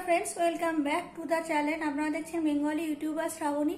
Friends welcome back to the channel. আপনারা দেখছেন Bengali YouTuber Shrabani.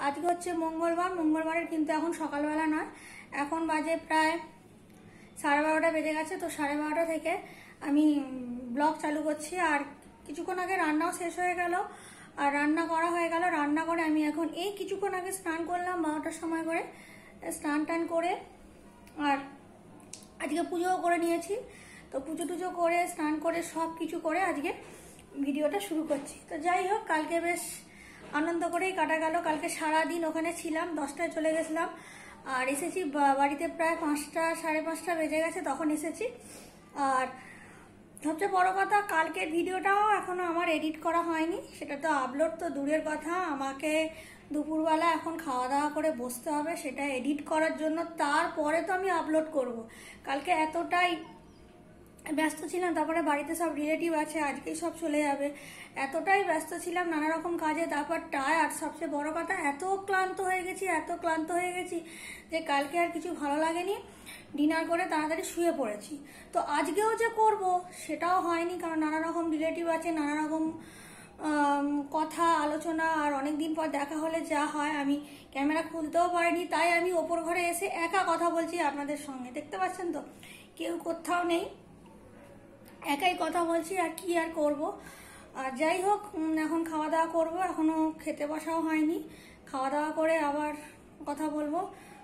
আজকে হচ্ছে মঙ্গলবারের কিন্তু এখন সকালবেলা নয়, এখন বাজে প্রায় 12:30 বেজে গেছে। তো 12:30 থেকে আমি ব্লগ চালু করছি। আর কিছুক্ষণ আগে রান্নাও শেষ হয়ে গেল আর রান্না করা হয়ে গেল। রান্না করে আমি এখন এই কিছুক্ষণ আগে স্নান করলাম 12টার সময় করে, স্নান টান করে আর আজকে পুজোও করে নিয়েছি। তো পুজো টুজো করে স্নান করে সব কিছু করে আজকে ভিডিওটা শুরু করছি। তো যাই হোক, কালকে বেশ আনন্দ করেই কাটা গেল। কালকে সারাদিন ওখানে ছিলাম, 10টায় চলে গেছিলাম আর এসেছি বাড়িতে প্রায় 5টা 5:30 বেজে গেছে তখন এসেছি। আর সবচেয়ে বড় কথা, কালকের ভিডিওটাও এখনো আমার এডিট করা হয়নি, সেটা তো আপলোড তো দূরের কথা। আমাকে দুপুরবেলা এখন খাওয়া দাওয়া করে বসতে হবে সেটা এডিট করার জন্য, তারপরে তো আমি আপলোড করব। কালকে এতটাই ব্যস্ত ছিলাম, তারপরে বাড়িতে সব রিলেটিভ আছে, আজকেই সব চলে যাবে, এতটাই ব্যস্ত ছিলাম নানা রকম কাজে, তারপর টায়ার্ড। সবচেয়ে বড় কথা, এত ক্লান্ত হয়ে গেছি যে কালকে আর কিছু ভালো লাগেনি। ডিনার করে তাড়াতাড়ি শুয়ে পড়েছি। তো আজকেও যে করব সেটাও হয়নি, কারণ নানা রকম রিলেটিভ আছে, নানা রকম কথা আলোচনা, আর অনেকদিন পর দেখা হলে যা হয়, আমি ক্যামেরা খুলতেও পারিনি। তাই আমি ওপর ঘরে এসে একা কথা বলছি আপনাদের সঙ্গে, দেখতে পাচ্ছেন তো কেউ কোথাও নেই, একাই কথা বলছি। আর কি আর করব। আর যাই হোক, এখন খাওয়া দাওয়া করবো, এখনো খেতে বসাও হয়নি। খাওয়া দাওয়া করে আবার কথা বলবো।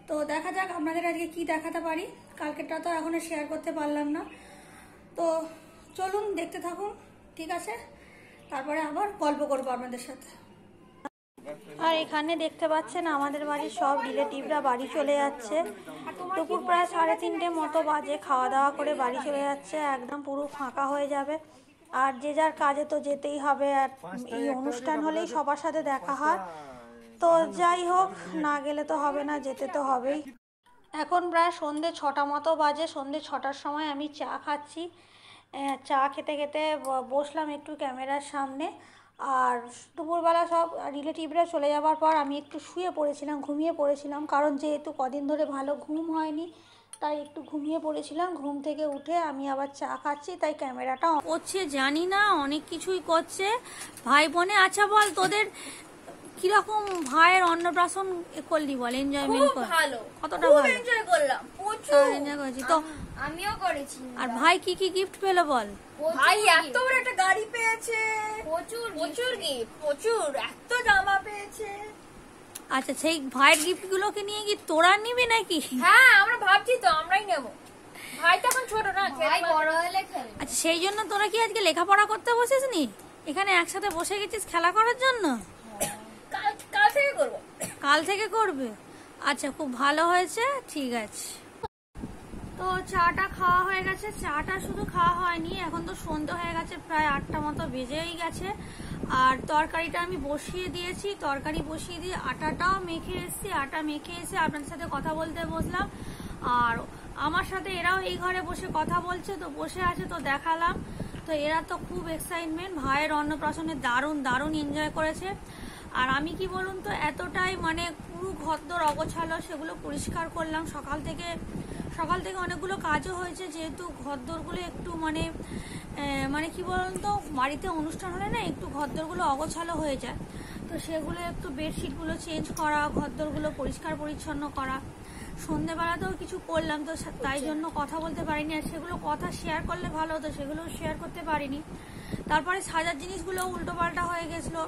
তো দেখা যাক আপনাদের আজকে কি দেখাতে পারি। কালকেরটা তো এখনো শেয়ার করতে পারলাম না। তো চলুন দেখতে থাকুন, ঠিক আছে? তারপরে আবার গল্প করবো আপনাদের সাথে। আর এখানে দেখতে পাচ্ছেন আমাদের বাড়ির সব রিলেটিভরা বাড়ি চলে যাচ্ছে। দুপুর প্রায় 3:30 মতো বাজে, খাওয়া দাওয়া করে বাড়ি চলে যাচ্ছে, একদম পুরো ফাঁকা হয়ে যাবে। আর যে যার কাজে তো যেতেই হবে, আর এই অনুষ্ঠান হলেই সবার সাথে দেখা হয়। তো যাই হোক, না গেলে তো হবে না, যেতে তো হবেই। এখন প্রায় সন্ধ্যে 6টা মতো বাজে। সন্ধ্যে 6টার সময় আমি চা খাচ্ছি। চা খেতে খেতে বসলাম একটু ক্যামেরার সামনে। আর দুপুরবেলা সব রিলেটিভরা চলে যাওয়ার পর আমি একটু ঘুমিয়ে পড়েছিলাম, কারণ যেহেতু কদিন ধরে ভালো ঘুম হয়নি, তাই একটু ঘুমিয়ে পড়েছিলাম। ঘুম থেকে উঠে আমি আবার চা খাচ্ছি, তাই ক্যামেরাটা করছে। জানি না, অনেক কিছুই করছে ভাই বোনে। আচ্ছা বল, তোদের কিরকম ভাইয়ের অন্নপ্রাশন করলি বল? এনজয়মেন্ট কর? ভালো, কতটা ভালো এনজয় করলাম, প্রচুর এনজয় করেছি তো। আমিও করেছি। আর ভাই কি কি গিফট পেলো বল? ভাই এত বড় একটা গাড়ি পেয়েছে, প্রচুর গিফট, প্রচুর, এত জামা পেয়েছে। আচ্ছা, সেই ভাইয়ের গিফট গুলোকে নিয়ে কি তোরা নিবি নাকি? হ্যাঁ, আমরা ভাবছি তো আমরাই নেব। ভাই তো এখন ছোট না, ভাই বড় হলে খেলবে। আচ্ছা, সেই জন্য তোরা কি আজকে লেখাপড়া করতে বসেছিস? এখানে একসাথে বসে গেছিস খেলা করার জন্য? কাল থেকে করবো। কাল থেকে করবে? আচ্ছা, খুব ভালো হয়েছে, ঠিক আছে। তো চাটা খাওয়া হয়ে গেছে। চাটা শুধু খাওয়া হয়নি, এখন তো সন্ধ্যে হয়ে গেছে, প্রায় 8টা মতো বেজেই গেছে। আর তরকারিটা আমি বসিয়ে দিয়েছি, তরকারি বসিয়ে দিয়ে আটাটাও মেখে এসেছি। আটা মেখে এসে আপনাদের সাথে কথা বলতে বসলাম। আর আমার সাথে এরাও এই ঘরে বসে কথা বলছে, তো বসে আছে, তো দেখালাম। তো এরা তো খুব এক্সাইটমেন্ট, ভাইয়ের অন্নপ্রাশনে দারুণ এনজয় করেছে। আর আমি কি বলুন তো, এতটাই মানে পুরো ঘরদোর অগোছালো, সেগুলো পরিষ্কার করলাম। সকাল থেকে অনেকগুলো কাজও হয়েছে, যেহেতু ঘরদোরগুলো একটু মানে কি বলুন তো, বাড়িতে অনুষ্ঠান হলে না একটু ঘরদোরগুলো অগোছালো হয়ে যায়। তো সেগুলো একটু বেডশিটগুলো চেঞ্জ করা, ঘরদোরগুলো পরিষ্কার পরিচ্ছন্ন করা। সন্ধ্যেবেলাতেও কিছু করলাম, তো তাই জন্য কথা বলতে পারিনি। আর সেগুলো কথা শেয়ার করলে ভালো হতো, সেগুলো শেয়ার করতে পারিনি। তারপরে সাজার জিনিসগুলো উল্টোপাল্টা হয়ে গেছিলো,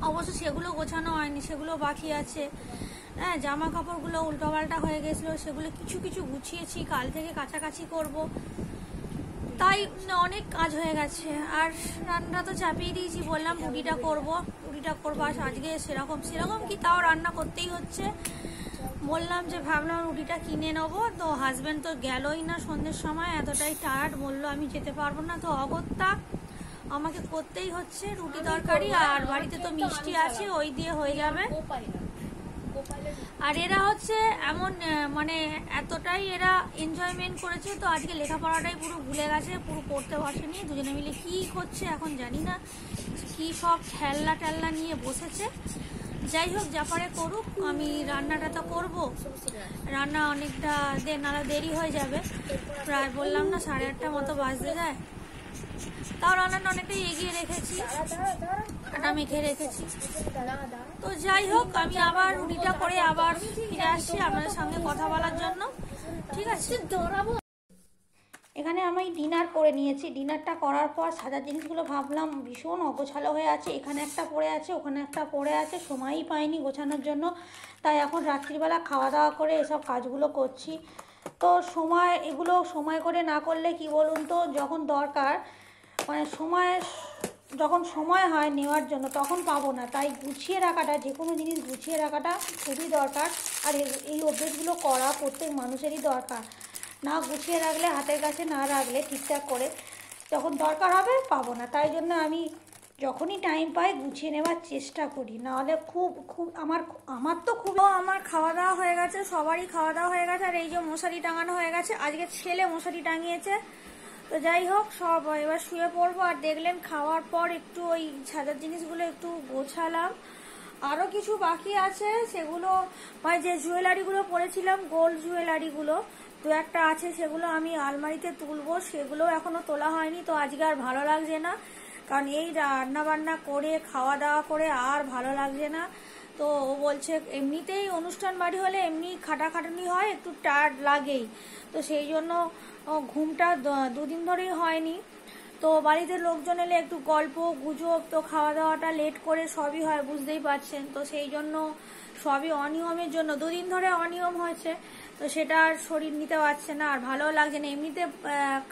অবশ্য সেগুলো গোছানো হয়নি, সেগুলো বাকি আছে। হ্যাঁ, জামা কাপড়গুলো উল্টোপাল্টা হয়ে গেছিলো, সেগুলো কিছু গুছিয়েছি, কাল থেকে কাছাকাছি করব। তাই অনেক কাজ হয়ে গেছে। আর রান্না তো চাপিয়ে দিয়েছি, বললাম রুটিটা করবো। আজকে সেরকম কি, তাও রান্না করতেই হচ্ছে। বললাম যে ভাবলাম রুটিটা কিনে নেবো, তো হাজবেন্ড তো গেলই না সন্ধ্যের সময়, এতটাই টায়ার্ড, বললো আমি যেতে পারবো না। তো অগত্যা আমাকে করতেই হচ্ছে রুটি তরকারি। আর বাড়িতে তো মিষ্টি আছে, ওই দিয়ে হয়ে যাবে। আর এরা হচ্ছে এমন মানে এতটাই এরা এনজয়মেন্ট করেছে, তো আজকে লেখাপড়াটাই পুরো ভুলে গেছে, পুরো পড়তে বসেনি। দুজনে মিলে কি করছে এখন জানি না, কি সব খেলনা নিয়ে বসেছে। যাই হোক, যা পারে করুক, আমি রান্নাটা তো করবো। রান্না অনেকটা দেরি হয়ে যাবে, প্রায় বললাম না 8:30 মতো বাজতে যায়। তাও রান্নাটা অনেকটাই এগিয়ে রেখেছি, আটা মেখে রেখেছি। তো যাই হোক, আমি আবার রুটিটা করে আবার ফিরে আসছি আপনাদের সঙ্গে কথা বলার জন্য, ঠিক আছে? এখানে আমি ডিনার করে নিয়েছি। ডিনারটা করার পর সাজার জিনিসগুলো ভাবলাম ভীষণ অগোছালো হয়ে আছে, এখানে একটা পড়ে আছে, ওখানে একটা পড়ে আছে, সময়ই পাইনি গোছানোর জন্য। তাই এখন রাত্রিবেলা খাওয়া দাওয়া করে এসব কাজগুলো করছি। তো এগুলো সময় করে না করলে কি বলুন তো, যখন দরকার মানে যখন সময় হয় নেওয়ার জন্য তখন পাবো না। তাই গুছিয়ে রাখাটা, যে কোনো জিনিস গুছিয়ে রাখাটা খুবই দরকার। আর এই অভ্যেসগুলো করা প্রত্যেক মানুষেরই দরকার। না গুছিয়ে রাখলে, হাতের কাছে না রাখলে ঠিকঠাক করে, যখন দরকার হবে পাবো না। তাই জন্য আমি যখনই টাইম পাই গুছিয়ে নেওয়ার চেষ্টা করি, নাহলে খুব আমার তো খুব। আমার খাওয়া দাওয়া হয়ে গেছে, সবারই খাওয়া দাওয়া হয়ে গেছে। আর এই যে মশারি টাঙানো হয়ে গেছে, আজকে ছেলে মশারি টাঙিয়েছে। তো যাই হোক, সব এবার শুয়ে পড়বো। আর দেখলেন খাওয়ার পর একটু ওই সাজার জিনিসগুলো একটু গোছালাম। আরও কিছু বাকি আছে, সেগুলো মানে যে জুয়েলারিগুলো পরেছিলাম, গোল্ড জুয়েলারিগুলো দু একটা আছে, সেগুলো আমি আলমারিতে তুলবো। সেগুলো এখনো তোলা হয়নি। তো আজকে আর ভালো লাগছে না, কারণ এই রান্না বান্না করে খাওয়া দাওয়া করে আর ভালো লাগছে না। তো ও বলছে এমনিতেই অনুষ্ঠান বাড়ি হলে এমনি খাটাখাটনি হয়, একটু টায়ার্ড লাগেই। তো সেই জন্য ঘুমটা দুদিন ধরেই হয়নি। তো বাড়িতে লোকজন এলে একটু গল্প গুজব, তো খাওয়া দাওয়াটা লেট করে সবই হয়, বুঝতেই পারছেন। তো সেই জন্য সবই অনিয়মের জন্য দুদিন ধরে অনিয়ম হয়েছে। তো সেটা আর শরীর নিতে পারছে না, আর ভালো লাগছে না। এমনিতে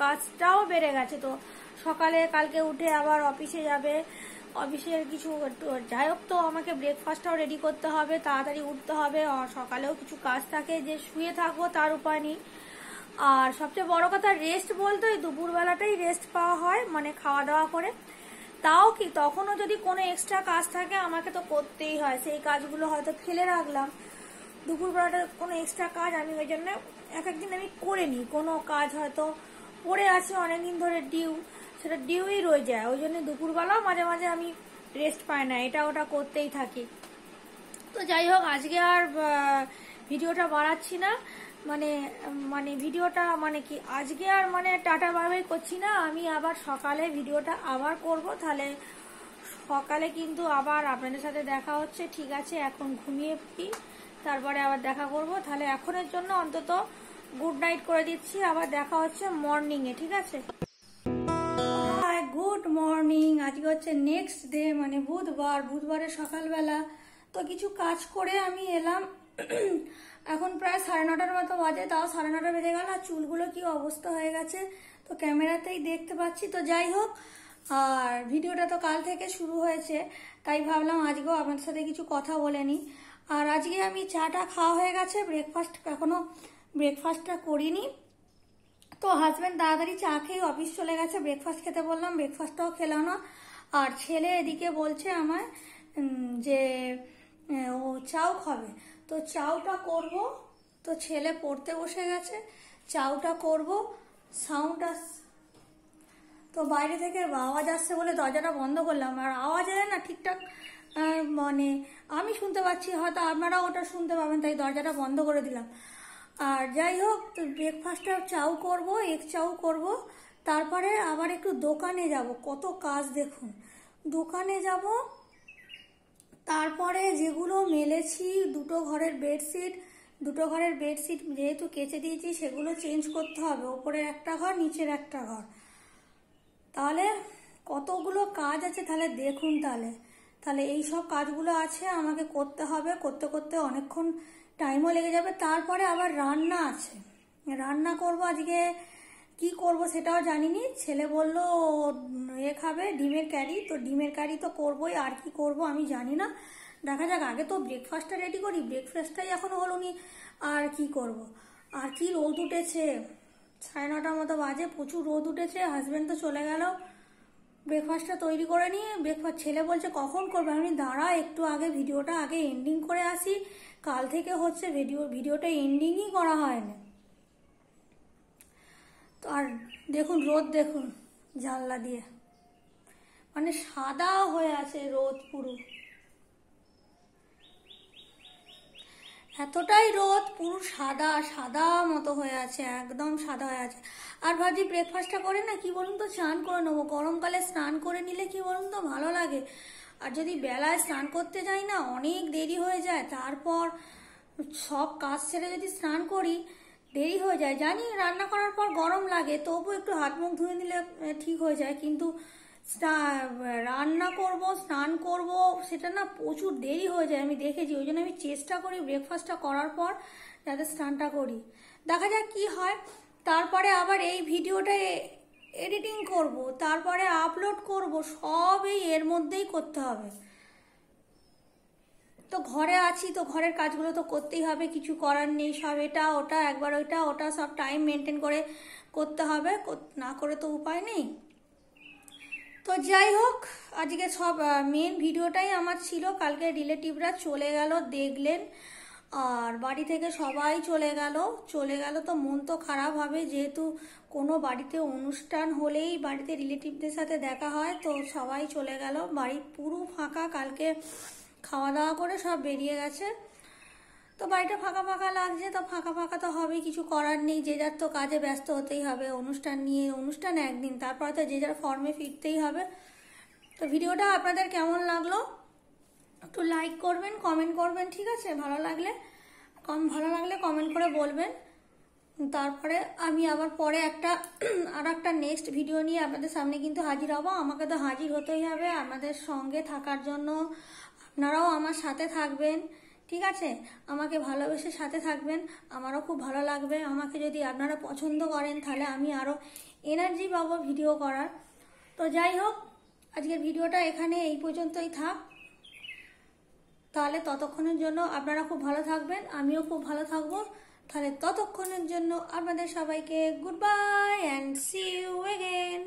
কাজটাও বেড়ে গেছে। তো সকালে কালকে উঠে আবার অফিসে যাবে, অফিসের কিছু যাই হোক, তো আমাকে ব্রেকফাস্টটাও রেডি করতে হবে, তাড়াতাড়ি উঠতে হবে। আর সকালেও কিছু কাজ থাকে, যে শুয়ে থাকবো তার উপায় নেই। আর সবচেয়ে বড় কথা, রেস্ট বলতে ওই দুপুরবেলাটাই রেস্ট পাওয়া হয়, মানে খাওয়া দাওয়া করে। তাও কি তখনও যদি কোনো এক্সট্রা কাজ থাকে আমাকে তো করতেই হয়। সেই কাজগুলো হয়তো ফেলে রাখলাম, দুপুরবেলাটা কোনো এক্সট্রা কাজ আমি ওই জন্য এক একদিন আমি করে নিই। কোনো কাজ হয়তো পড়ে আছে অনেকদিন ধরে সেটা ডিউই রয়ে যায়। ওই জন্য দুপুরবেলাও মাঝে মাঝে আমি রেস্ট পাই না, এটা ওটা করতেই থাকি। তো যাই হোক, আজকে আর ভিডিওটা বাড়াচ্ছি না। মানে ভিডিওটা মানে কি আজকে আর মানে টাটা বাই করছি না। আমি আবার সকালে ভিডিওটা আবার করব। তাহলে সকালে কিন্তু আবার আপনাদের সাথে দেখা হচ্ছে, ঠিক আছে? এখন ঘুমিয়ে পড়ি, তারপরে আবার দেখা করব। তাহলে এখনের জন্য অন্তত গুড নাইট করে দিচ্ছি, আবার দেখা হচ্ছে মর্নিংয়ে, ঠিক আছে? Good morning. আজকে হচ্ছে নেক্সট ডে, মানে বুধবারের সকালবেলা। তো কিছু কাজ করে আমি এলাম। এখন প্রায় 9:30 মতো বাজে, তাও 9:30 বেজে গেল। আর চুলগুলো কি অবস্থা হয়ে গেছে তো ক্যামেরাতেই দেখতে পাচ্ছি। তো যাই হোক, আর ভিডিওটা তো কাল থেকে শুরু হয়েছে, তাই ভাবলাম আজকেও আপনাদের সাথে কিছু কথা বলে নিই। আর আজকে আমি চাটা খাওয়া হয়ে গেছে, এখনো ব্রেকফাস্টটা করিনি। তো হাজব্যান্ড তাড়াতাড়ি চা খেয়ে অফিস চলে গেছে, ব্রেকফাস্ট খেতে বললাম, ব্রেকফাস্টটাও খেলাম না। আর ছেলে এদিকে বলছে আমায় যে ও চাও খাবে, তো চাউটা করব। তো ছেলে পড়তে বসে গেছে, চাউটা করব। সাউন্ড তো বাইরে থেকে আওয়াজ আসছে বলে দরজাটা বন্ধ করলাম। আর আওয়াজ এলে না ঠিকঠাক মানে আমি শুনতে পাচ্ছি, হয়তো আপনারাও ওটা শুনতে পাবেন, তাই দরজাটা বন্ধ করে দিলাম। আর যাই হোক, তো ব্রেকফাস্টটা চাউ করব, এগ চাউ করব। তারপরে আবার একটু দোকানে যাব, কত কাজ দেখুন, দোকানে যাব। তারপরে যেগুলো মেলেছি, দুটো ঘরের বেডশিট যেহেতু কেচে দিয়েছি, সেগুলো চেঞ্জ করতে হবে। ওপরের একটা ঘর, নিচের একটা ঘর। তাহলে কতগুলো কাজ আছে, তাহলে দেখুন। তাহলে এই সব কাজগুলো আছে, আমাকে করতে হবে। করতে করতে অনেকক্ষণ টাইমও লেগে যাবে। তারপরে আবার রান্না আছে, রান্না করব। আজকে কি করব সেটাও জানিনি। ছেলে বলল খাবে ডিমের কারি, তো ডিমের কারি তো করবোই, আর কি করব আমি জানি না। দেখা যাক, আগে তো ব্রেকফাস্টটা রেডি করি, ব্রেকফাস্টটাই এখনো হলো নি, আর কি করব। আর কি রোদ উঠেছে, 9:30 মতো বাজে, প্রচুর রোদ উঠেছে। হাজব্যান্ড তো চলে গেল, ব্রেকফাস্টটা তৈরি করে নিয়ে ছেলে বলছে কখন করবে। আমি দাঁড়া একটু ভিডিওটা আগে এন্ডিং করে আসি। কাল থেকে হচ্ছে ভিডিওটা এন্ডিংই করা হয়নি। তো আর দেখুন রোদ, দেখুন জানলা দিয়ে মানে সাদা হয়ে আছে রোদ পুরো। এতটাই রোদ, পুরো সাদা সাদা মতো হয়ে আছে, একদম সাদা হয়ে আছে। আর ভাবছি ব্রেকফাস্টটা করে না কি বলুন তো স্নান করে নেবো। গরমকালে স্নান করে নিলে কি বলুন তো ভালো লাগে। আর যদি বেলায় স্নান করতে যাই না অনেক দেরি হয়ে যায়, তারপর সব কাজ সেরে যদি স্নান করি দেরি হয়ে যায়। জানি রান্না করার পর গরম লাগে, তবু একটু হাত মুখ ধুয়ে নিলে ঠিক হয়ে যায়, কিন্তু রান্না করব স্নান করব সেটা না প্রচুর দেরি হয়ে যায়, আমি দেখেছি। ওই জন্য আমি চেষ্টা করি ব্রেকফাস্টটা করার পর যাতে স্নানটা করি। দেখা যাক কি হয়। তারপরে আবার এই ভিডিওটা এডিটিং করব, তারপরে আপলোড করব, সব এর মধ্যেই করতে হবে। তো ঘরে আছি তো ঘরের কাজগুলো তো করতেই হবে, কিছু করার নেই। সব এটা ওটা একবার ওইটা ওটা সব টাইম মেনটেন করে করতে হবে, না করে তো উপায় নেই। তো যাই হোক, আজকে সব মেন ভিডিওটাই আমার ছিল। কালকে রিলেটিভরা চলে গেল, দেখলেন, আর বাড়ি থেকে সবাই চলে গেল তো মন তো খারাপ হবে, যেহেতু কোনো বাড়িতে অনুষ্ঠান হলেই বাড়িতে রিলেটিভদের সাথে দেখা হয়, তো সবাই চলে গেল, বাড়ি পুরো ফাঁকা। কালকে খাওয়া দাওয়া করে সব বেরিয়ে গেছে, তো বাড়িটা ফাঁকা ফাঁকা লাগছে। তো ফাঁকা ফাঁকা তো হবেই, কিছু করার নেই, যে যার তো কাজে ব্যস্ত হতেই হবে। অনুষ্ঠান নিয়ে অনুষ্ঠান একদিন, তারপর তো যে যার ফর্মে ফিরতেই হবে। তো ভিডিওটা আপনাদের কেমন লাগলো একটু লাইক করবেন, কমেন্ট করবেন, ঠিক আছে? ভালো লাগলে কমেন্ট করে বলবেন। তারপরে আমি আবার পরে আর একটা নেক্সট ভিডিও নিয়ে আপনাদের সামনে কিন্তু হাজির হব। আমাকে তো হাজির হতেই হবে। আমাদের সঙ্গে থাকার জন্য আপনারাও আমার সাথে থাকবেন, ঠিক আছে? আমাকে ভালোবেসে সাথে থাকবেন, আমারও খুব ভালো লাগবে। আমাকে যদি আপনারা পছন্দ করেন তাহলে আমি আরও এনার্জি পাবো ভিডিও করার। তো যাই হোক, আজকের ভিডিওটা এখানে এই পর্যন্তই থাক। তাহলে ততক্ষণের জন্য আপনারা খুব ভালো থাকবেন, আমিও খুব ভালো থাকবো। তাহলে ততক্ষণের জন্য আপনাদের সবাইকে good bye and see you again.